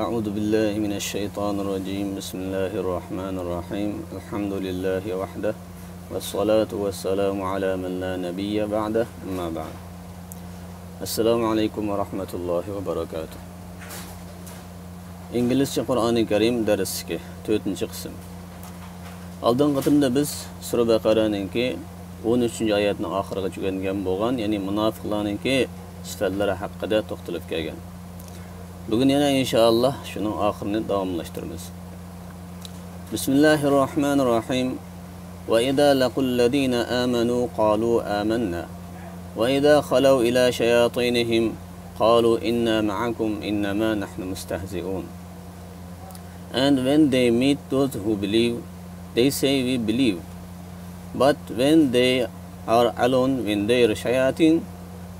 أعوذ بالله من الشيطان الرجيم بسم الله الرحمن الرحيم الحمد لله وحده والصلاة والسلام على من لا نبي بعده أما بعد السلام عليكم ورحمة الله وبركاته İngilizce Kur'an-ı Kerim dersi 4. kısım. Aldığın qatımda biz Sura Baqara'nınki 13. ayetinin ahırıga tükengen bolgan, yani münafıqlarınki sifatlari haqqida to'xtalib kelgan. Bugün yana inşallah şunun ahirini davamlaştırırız. Bismillahirrahmanirrahim. Ve idâ lequllezîne âmenû qâlû âmennâ. Ve idâ khalav ilâ şeyâtînihim qâlû innâ ma'akum innemâ nahnu mustehzi'ûn. And when they meet those who believe, they say we believe. But when they are alone with their shayateen,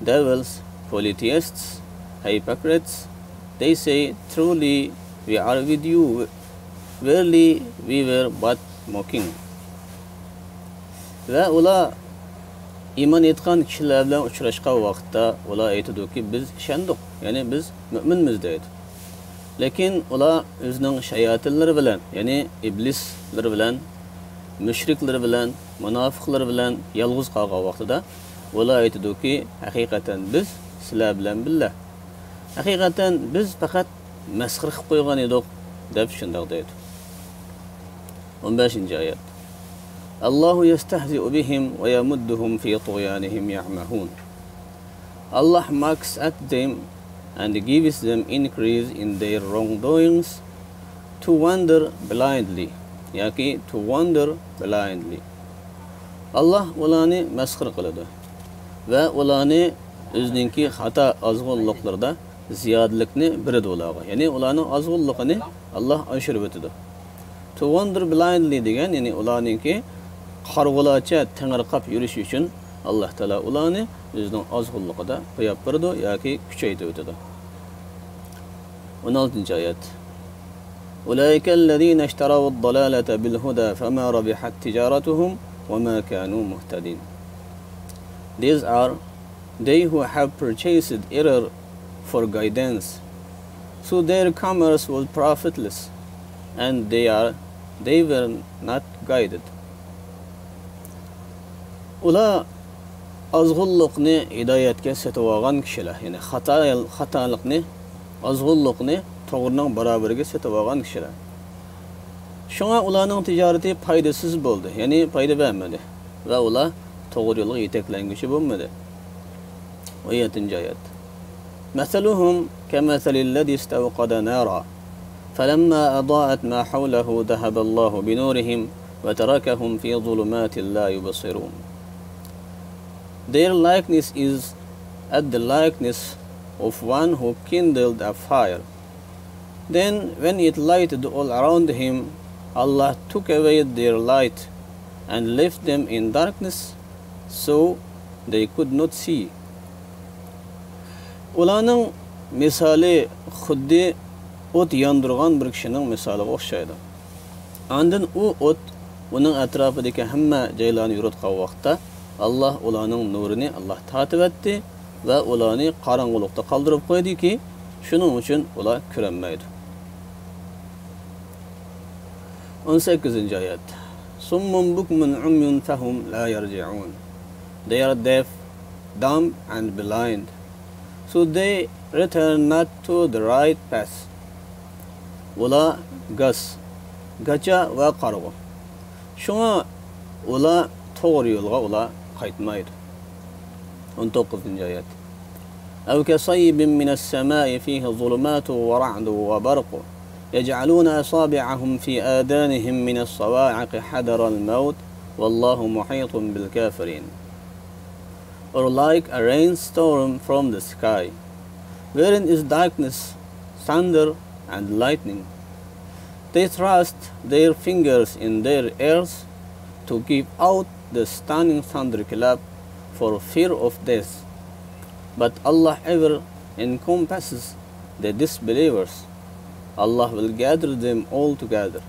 devils, polytheists, hypocrites, they say, truly we are with you, verily we were but mocking. Ve ula iman etgan kishilar bilan uchrashgan vaqtda ular aytadiki biz ishondik, ya'ni biz mo'minmiz deydi. Lekin ular o'zining shayotinlari bilan, ya'ni iblislar bilan, mushriklar bilan, munofiqlar bilan yolg'iz qolgan vaqtida ular aytadiki haqiqatan biz sizlar bilan billah. Haqiqatan biz faqat masxir qilib qo'ygan edik deb shunday deydi. 15. oyat. Allohu yastahzi'u bihim ve yamudduhum fi tughyanihim ya'mahun. Allah mocks at them and gives them increase in their wrongdoings to wander blindly. Yaki to wander blindly. Allah ularni masxir qiladi va ularni o'zininki xato azg'unliqlarda ziyodalikni beradi ularga. Ya'ni ularning azg'unligini Allah oshirib o'tadi. To wander blindly degan, ya'ni ularningki qarg'ulacha tangirqab yurish uchun Alloh taolo ularni o'zining azg'unligida qo'yib beradi yoki kuchaytirib o'tadi. 16. oyat. Ulaika allazina ishtaraw ad-dalalata bil huda fama rabihat tijaratuhum wama kanu muhtadin. These are they who have purchased error for guidance, so their commerce was profitless, and they were not guided. Ular azg'unlikni hidoyatga setib olgan kishilar, ya'ni xatolikni, azg'unlikni to'g'rining barobariga setib olgan kishilar. Shunga ularning tijorati foydasiz bo'ldi, ya'ni foyda bermadi va ular to'g'ri yo'lga yetaklanguchi bo'lmadi. 17. oyat. مثلهم كمثل الذي استوقد نارا فلما أضاءت ما حوله ذهب الله بنورهم وتركهم في ظلمات لا يبصرون. Their likeness is at the likeness of one who kindled a fire. Then when it lighted all around him, Allah took away their light and left them in darkness, so they could not see. Ularning misali xuddi o't yondirgan bir kishining misoliga o'xshaydi. Ondan u o't uning atrofidagi hamma joylarni yo'ritgan vaqtda Alloh ularning nurini Allah tatib etdi va ularni qorong'ulikda qoldirib qo'ydiki, shuning uchun ular ko'rolmaydi. 18. oyat. Summun bukmun umyun fahum la yarji'un. They are deaf, dumb and blind, so they return not to the right path. Ular gas, gacha va qarg'u. Shunga ular to'g'ri yo'lga ular qaytmaydi. 19. oyat. Aw kasayyibin minas samaa'i fihi zulumatun wa ra'dun wa barqun yaj'aluna asabi'ahum fi adanihim minas sawa'iqi hadara al-maut wallahu muhitun bil kafirin. Or like a rainstorm from the sky, wherein is darkness, thunder, and lightning. They thrust their fingers in their ears to give out the stunning thunderclap for fear of death. But Allah ever encompasses the disbelievers. Allah will gather them all together.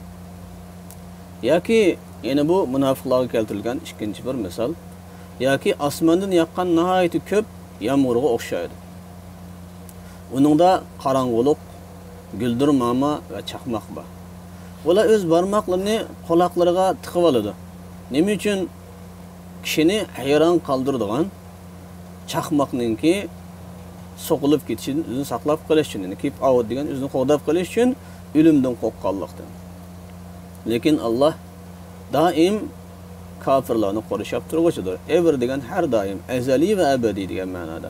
Yaki yine bu munofiqlarga keltirilgan ikinchi bir misol. Yoki osmondan yoqqan nihoyat ko'p yomg'irga o'xshaydi. Uningda qorong'ulik guldirmama va chaqmoq bor. Ular o'z barmoqlarini quloqlariga tiqib oladi. Nima uchun? Kishini hayron qoldiradigan chaqmoqninki so'qilib ketishini o'zini saqlab qolish uchun, ya'ni keep out degan o'zini qo'g'dab qolish uchun o'limdan qo'rqqanlikdan. Lekin Alloh doim kafirlarni qorishab turguchidir. Ever degan har doim, azali va abadiy degan ma'noda.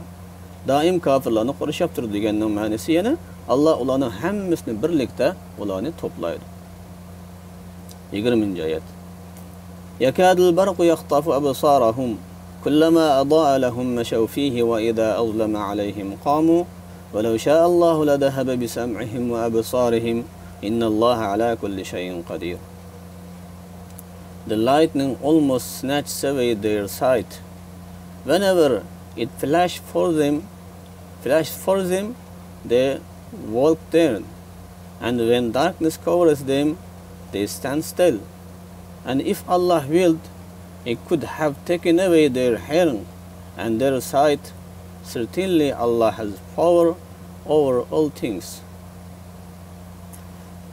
Doim kafirlarni qorishab turdi deganning ma'nosi yana Alloh ularning hammasini birlikda ularni to'playdi. 20-oyat. Yakadul barqu yaqtafu absarahum kullama adaa lahum mashaw fihi wa idha azlama alayhim qamu walau sha'a Allahu ladahaba bi sam'ihim wa absarihim inna Allaha ala kulli shay'in qadir. The lightning almost snatched away their sight. Whenever it flashed for them, they walk there, and when darkness covers them, they stand still. And if Allah willed, He could have taken away their hearing and their sight. Certainly Allah has power over all things.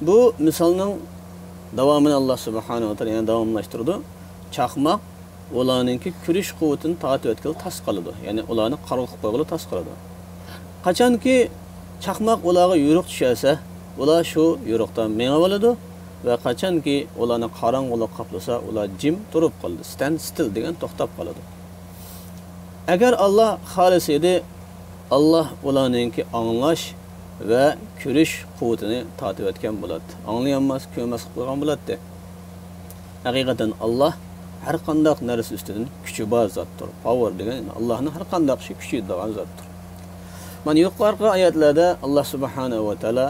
Bu misalning davomini Alloh subhanahu va taolo yana davomlashtirdi. Chaqmoq ularninki ko'rish quvvatini tortib o'tkazib tas qiladi. Ya'ni ularni qarg'ib qo'yg'ili tas qiladi. Qachonki chaqmoq ularga yo'riq tushasa, ular shu yo'riqdan mengib oladi va qachonki ularni qorong'ulik qoplasa, ular jim turib qoladi. Stand still degan to'xtab qoladi. Agar Alloh xolis edi, Alloh ularninki anglash va ko'rish quvvatini tortib o'tgan bo'ladi. Anglayolmas, ko'rmas qilgan bo'ladi. Haqiqatan Alloh har qanday narsa ustidan kuchi bor zotdir. Power degan Allohning har qanday ishi kuchi degan zotdir. Mana yuqorqi oyatlarda Alloh subhanahu va taolo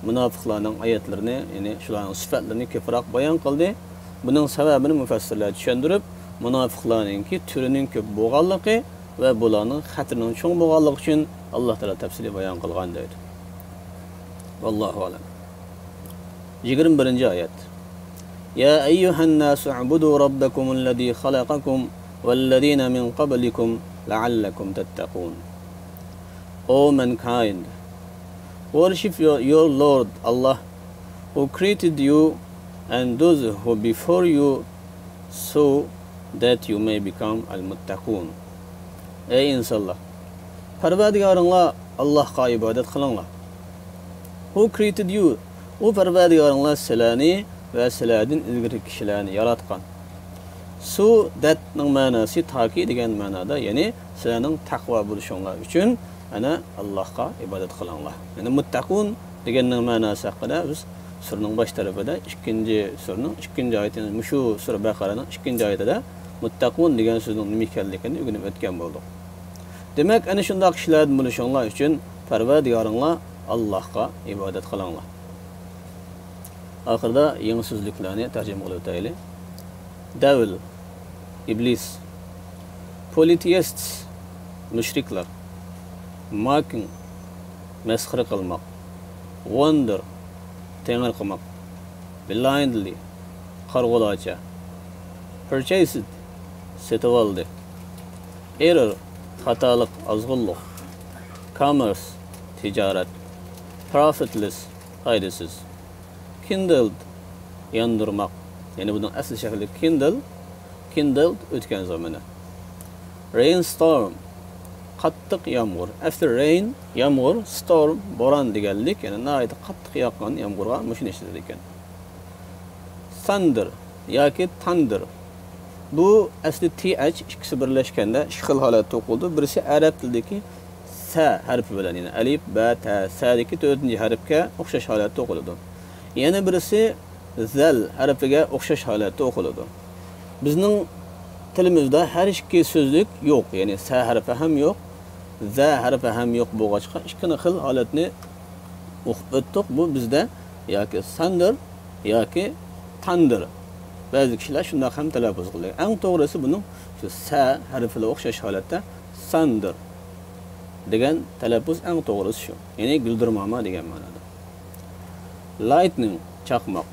munofiqlarning oyatlarini, ya'ni shularning sifatlarini ko'proq bayon qildi. Buning sababini mufassirlar tushuntirib, munofiqlarningki turining ko'p bo'lganligi va bularning xatrining cho'ng bo'lganligi uchun Alloh taolo tafsili bayon qilgan deydi. Vallohu a'lam. 21-oyat. Ya ayyuhan nasu ubudu rabbakumulladzi khalaqakum walladzina min qablikum la'allakum tattaqun. O mankind, worship your Lord Allah, who created you and those who before you, so that you may become al-muttaqun. Ey insonlar, Parvardigoringlar Allohga ibodat qilinglar. Who created you? U Parvardigoringlar sizlarni va sizlardan ilgari kishilarni yaratgan. So that ning ma'nosi toki degan ma'noda, ya'ni sizlarning taqvo bo'lishinglar uchun ana Allohga ibodat qilinglar. Ya'ni muttaqun deganning ma'nosi haqida biz surning bosh tarafida 2-surning 2-oyatida, shu sura Baqaraning 2-oyatida muttaqun degan so'zning nima ekanligini o'rganib o'tgan bo'ldik. Demak, ana shunday kishilardan bo'lishinglar uchun Parvardigoringlar Allohga ibodat qilinglar. Oxirida yangi so'zliklarni tarjima qilib o'taylik. Devil, iblis, polytheists, mushriklar, mocking, masxara qilmoq, wonder, tengir qilmoq, blindly, qarg'ulacha, purchased, setib oldi, error, xatolik, ozg'unlik, commerce, tijorat, profitless, foydasiz, kindled, yondirmoq, ya'ni bunun asl shakli kindled o'tgan zamoni, rainstorm, qattiq yomg'ir. After rain, yomg'ir, storm, bo'ron deganlik, ya'ni nihoyat qattiq yoqqan yomg'irga mushuni ishlatar ekan. Thunder yoki thunder. Bu asli th ikkisi birlashganda ikki xil holatda o'qildi. Birisi arab tilidagi sa harfi bilan, ya'ni alif, ba, ta, sadagi 4-harfga o'xshash holatda o'qiladi. Yana birisi zal harfiga o'xshash holatda o'qiladi. Bizning tilimizda har ikki so'zlik yo'q, ya'ni sa harfi ham yo'q, za harfi ham yo'q bo'lg'achqa ikki xil holatni o'qib o'tdik. Bu bizda yoki thunder yoki thunder. Ba'zi kishilar shunday ham talaffuz qiladi. Eng to'g'risi buning shu sa harfiga o'xshash holatda thunder degan talaffuz eng to'g'risi shu. Ya'ni guldirmama degan ma'noda. Lightning, chaqmoq.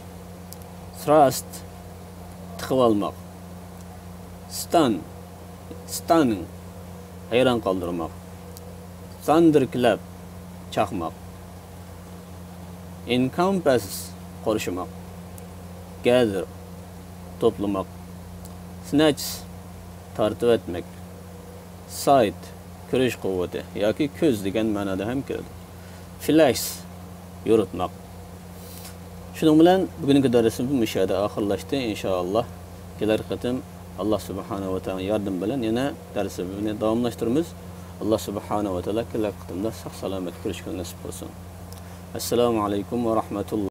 Thrust, tiqib olmoq. Stunning, hayron qoldirmoq. Thunderclap, chaqmoq. encompass qo'rishimaq, gather to'plamoq, snatch tortib etmek, sight ko'rish quvvati yoki ko'z degan ma'noda ham keladi. Flash yoritmoq. Shuning bilan bugungi darsimiz bu yerda oxirlashdi. Inshaalloh kelar qatim Alloh subhanahu va taolo yordam bilan yana darsimizni davomlashtiramiz. Alloh subhanahu va taolo kelar qatimda sog' salomat ko'rishga nasib qilsin. Assalomu alaykum va rahmatulloh.